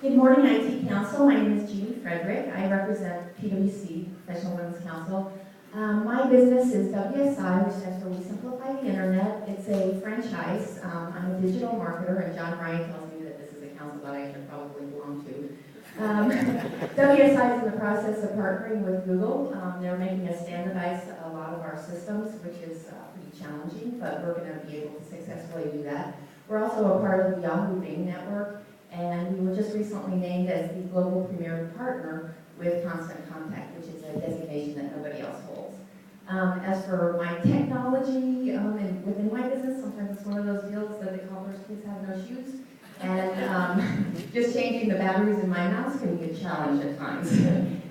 Good morning, IT Council. My name is Jeannie Fredrick. I represent PwC, Professional Women's Council. My business is WSI, which stands for We Simplify the Internet. It's a franchise. I'm a digital marketer, and John Ryan tells me that this is a council that I should probably belong to. WSI is in the process of partnering with Google. They're making us standardize a lot of our systems, which is pretty challenging, but we're going to be able to successfully do that. We're also a part of the Yahoo Bing network, and we were just recently named as the global premier partner with Constant Contact, which is a designation that nobody else holds. As for my technology, and within my business, sometimes it's one of those deals that they call those kids have no shoes. And just changing the batteries in my mouse can be a challenge at times.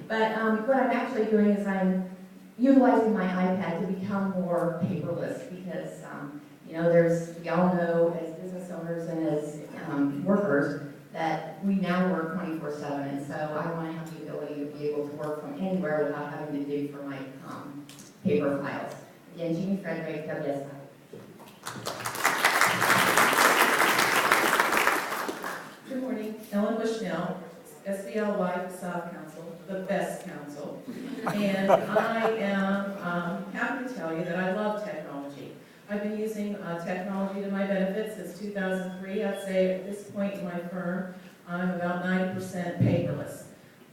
But what I'm actually doing is I'm utilizing my iPad to become more paperless because, you know, we all know as business owners and as workers that we now work 24/7, and so I want to have the ability to be able to work from anywhere without having to dig for my paper files. Again, Jeannie Fredrick, WSI. Good morning, Ellen Bushnell, SBLY Facade Council, the best council. And I am happy to tell you that I love technology. I've been using technology to my benefit since 2003. I'd say at this point in my firm, I'm about 90% paperless.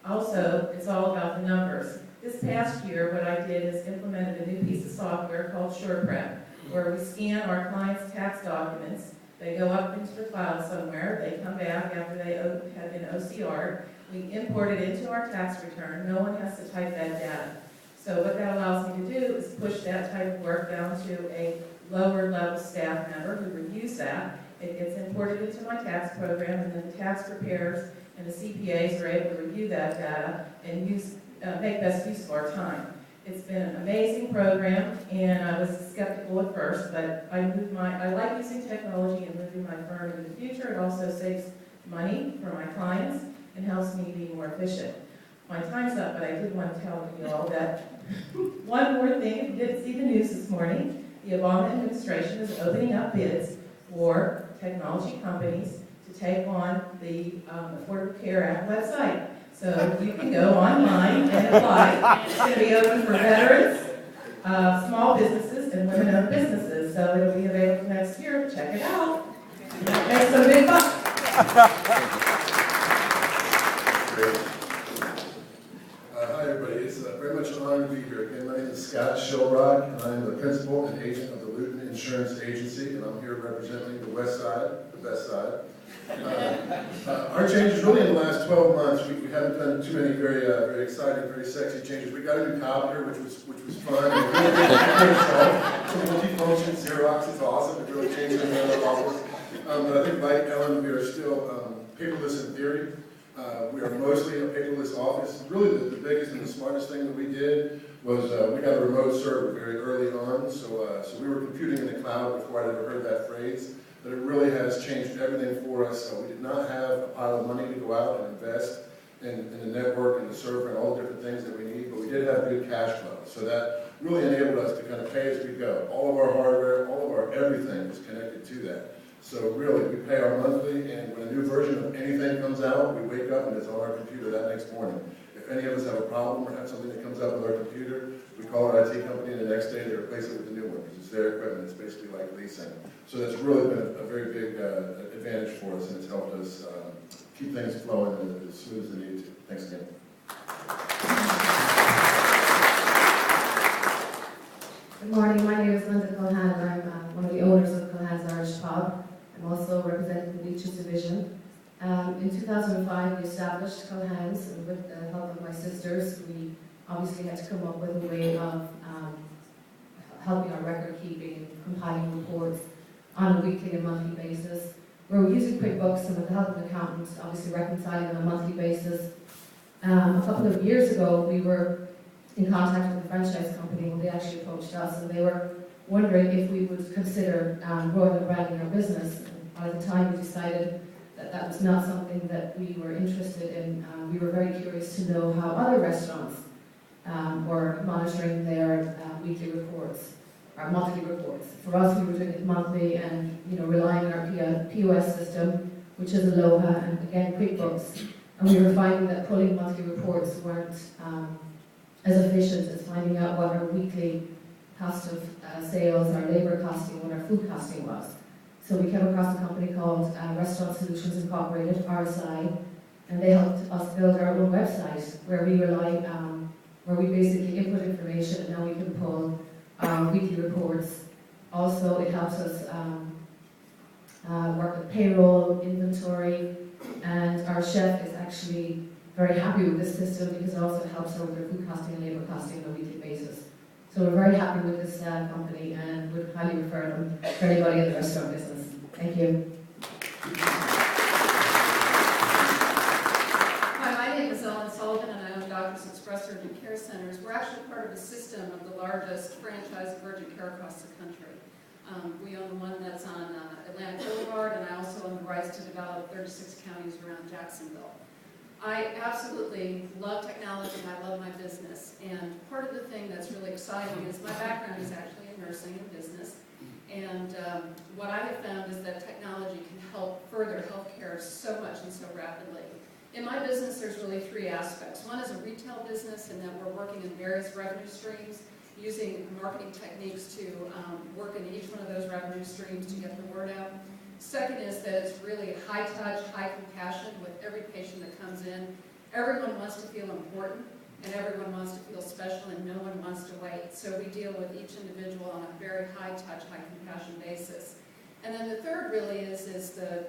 Also, it's all about the numbers. This past year, what I did is implemented a new piece of software called Schilbrack, where we scan our clients' tax documents. They go up into the file somewhere. They come back after they have been OCR'd. We import it into our tax return. No one has to type that data. So what that allows me to do is push that type of work down to a lower level staff member who reviews that. It gets imported into my tax program, and then the tax preparers and the CPAs are able to review that data and make best use of our time. It's been an amazing program, and I was skeptical at first, but I like using technology and moving my firm into the future. It also saves money for my clients and helps me be more efficient. My time's up, but I did want to tell you all that one more thing. If you didn't see the news this morning, the Obama administration is opening up bids for technology companies to take on the Affordable Care Act website. So you can go online and apply. It's going to be open for veterans, small businesses, and women-owned businesses. So it'll be available next year. Check it out. Make some big bucks. Hi, everybody. It's very much an honor to be here. Again, my name is Schilbrack, and I'm the principal and agent of the Luton Insurance Agency, and I'm here representing the West Side, the best side. Our changes really in the last 12 months, we haven't done too many very exciting, very sexy changes. We got a new copier, which was fun. It's a multi-function Xerox. It's awesome. It really changes the office. But I think, like Ellen, we are still paperless in theory. We are mostly a paperless office. Really, the biggest and the smartest thing that we did was we got a remote server very early on. So we were computing in the cloud before I'd ever heard that phrase. But it really has changed everything for us. We did not have a pile of money to go out and invest in the network and the server and all the different things that we need, but we did have good cash flow. So that really enabled us to kind of pay as we go. All of our hardware, all of our everything is connected to that. So really, we pay our monthly, and when a new version of anything comes out, we wake up and it's on our computer that next morning. If any of us have a problem or have something that comes up with our computer, we call our IT company, and the next day they replace it with a new one because it's their equipment. It's basically like leasing. So that's really been a very big advantage for us, and it's helped us keep things flowing as smooth as they need to. Thanks again. Good morning, my name is Lynda Culhane, and I'm one of the owners of Culhane's Irish Pub. I'm also representing the Beaches Division. In 2005, we established Culhane's, and with the help of my sisters, we obviously had to come up with a way of helping our record keeping and compiling reports on a weekly and monthly basis. We're using QuickBooks, and with the help of an accountant, obviously reconciling on a monthly basis. A couple of years ago, we were in contact with a franchise company, and they actually approached us, and they were wondering if we would consider growing and branding our business. And by the time we decided that that was not something that we were interested in, we were very curious to know how other restaurants were monitoring their weekly reports, or monthly reports. For us, we were doing it monthly and relying on our POS system, which is Aloha, and again QuickBooks. And we were finding that pulling monthly reports weren't as efficient as finding out what our weekly cost of sales, our labor costing, what our food costing was. So we came across a company called Restaurant Solutions Incorporated, RSI, and they helped us build our own website where we where we basically input information and now we can pull our weekly reports. Also, it helps us work with payroll, inventory, and our chef is actually very happy with this system because it also helps her with their food costing and labor costing on a weekly basis. So we're very happy with this company and would highly refer them to anybody in the restaurant business. Thank you. Hi, my name is Sullivan and I own Doctors Express Urgent Care Centers. We're actually part of a system of the largest franchise of urgent care across the country. We own the one that's on Atlantic Boulevard, and I also own the rights to develop 36 counties around Jacksonville. I absolutely love technology and I love my business. And part of the thing that's really exciting is my background is actually in nursing and business. And what I have found is that technology can help further healthcare so much and so rapidly. In my business, there's really three aspects. One is a retail business, and that we're working in various revenue streams, using marketing techniques to work in each one of those revenue streams to get the word out. Second is that it's really high touch, high compassion with every patient that comes in. Everyone wants to feel important, and everyone wants to feel special, and no one wants to wait. So we deal with each individual on a very high touch, high compassion basis. And then the third really is it's the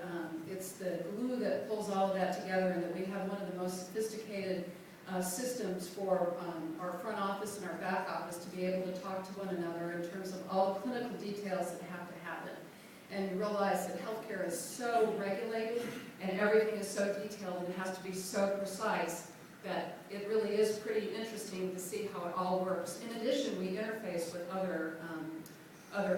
glue that pulls all of that together, and that we have one of the most sophisticated systems for our front office and our back office to be able to talk to one another in terms of all the clinical details that have to happen. And you realize that healthcare is so regulated and everything is so detailed and it has to be so precise that it really is pretty interesting to see how it all works. In addition, we interface with other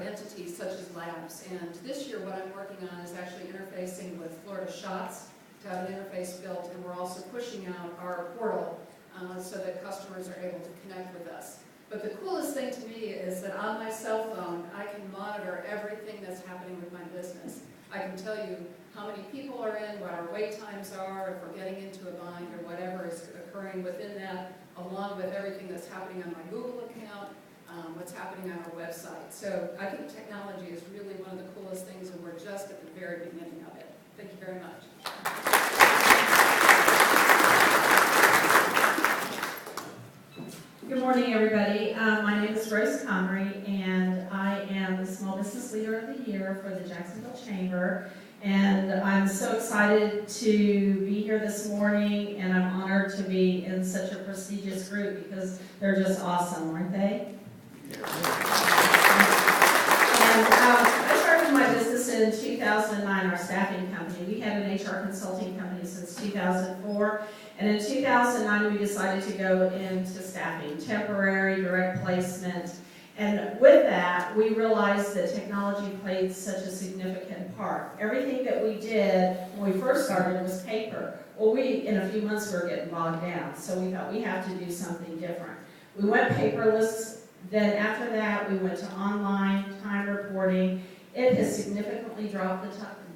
entities such as labs. And this year what I'm working on is actually interfacing with Florida Shots to have an interface built, and we're also pushing out our portal so that customers are able to connect with us. But the coolest thing to me is that on my cell phone, I can monitor everything that's happening with my business. I can tell you how many people are in, what our wait times are, if we're getting into a bind or whatever is occurring within that, along with everything that's happening on my Google account, what's happening on our website. So I think technology is really one of the coolest things, and we're just at the very beginning of it. Thank you very much. Good morning, everybody. My name is Rose Conry, and I am the Small Business Leader of the Year for the Jacksonville Chamber. And I'm so excited to be here this morning, and I'm honored to be in such a prestigious group because they're just awesome, aren't they? And I started my business in 2009, our staffing company. We had an HR consulting company since 2004. And in 2009, we decided to go into staffing, temporary, direct placement. And with that, we realized that technology played such a significant part. Everything that we did when we first started was paper. Well, in a few months, we were getting bogged down. So we thought we have to do something different. We went paperless. Then after that, we went to online time reporting. It has significantly dropped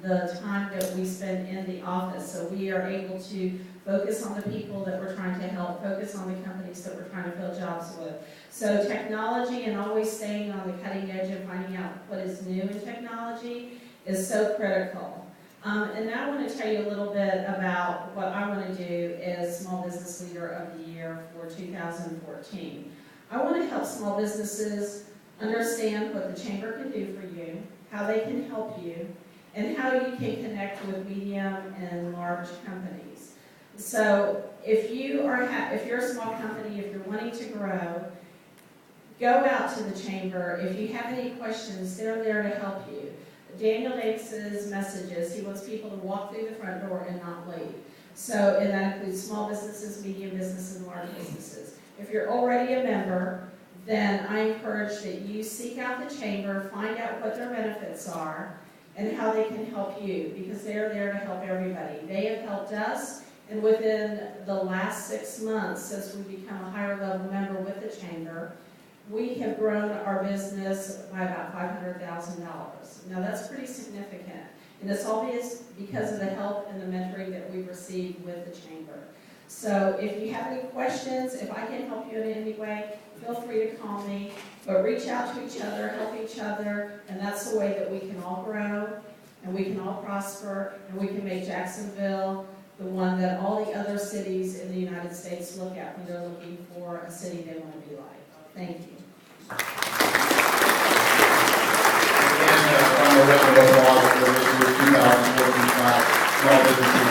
the time that we spend in the office. So we are able to focus on the people that we're trying to help, focus on the companies that we're trying to fill jobs with. So technology and always staying on the cutting edge and finding out what is new in technology is so critical. And now I want to tell you a little bit about what I want to do as Small Business Leader of the Year for 2014. I want to help small businesses understand what the Chamber can do for you, how they can help you, and how you can connect with medium and large companies. So if you're a small company, if you're wanting to grow, go out to the Chamber. If you have any questions, they're there to help you. Daniel Davis's messages, he wants people to walk through the front door and not leave. So, and that includes small businesses, medium businesses, and large businesses. If you're already a member, then I encourage that you seek out the Chamber, find out what their benefits are, and how they can help you, because they're there to help everybody. They have helped us, and within the last 6 months, since we've become a higher level member with the Chamber, we have grown our business by about $500,000. Now that's pretty significant. And it's obvious because of the help and the mentoring that we've received with the chamber. So if you have any questions, if I can help you in any way, feel free to call me. But reach out to each other, help each other, and that's the way that we can all grow, and we can all prosper, and we can make Jacksonville the one that all the other cities in the United States look at when they're looking for a city they want to be like. Thank you. And final round of applause for this year's 2014 Small Business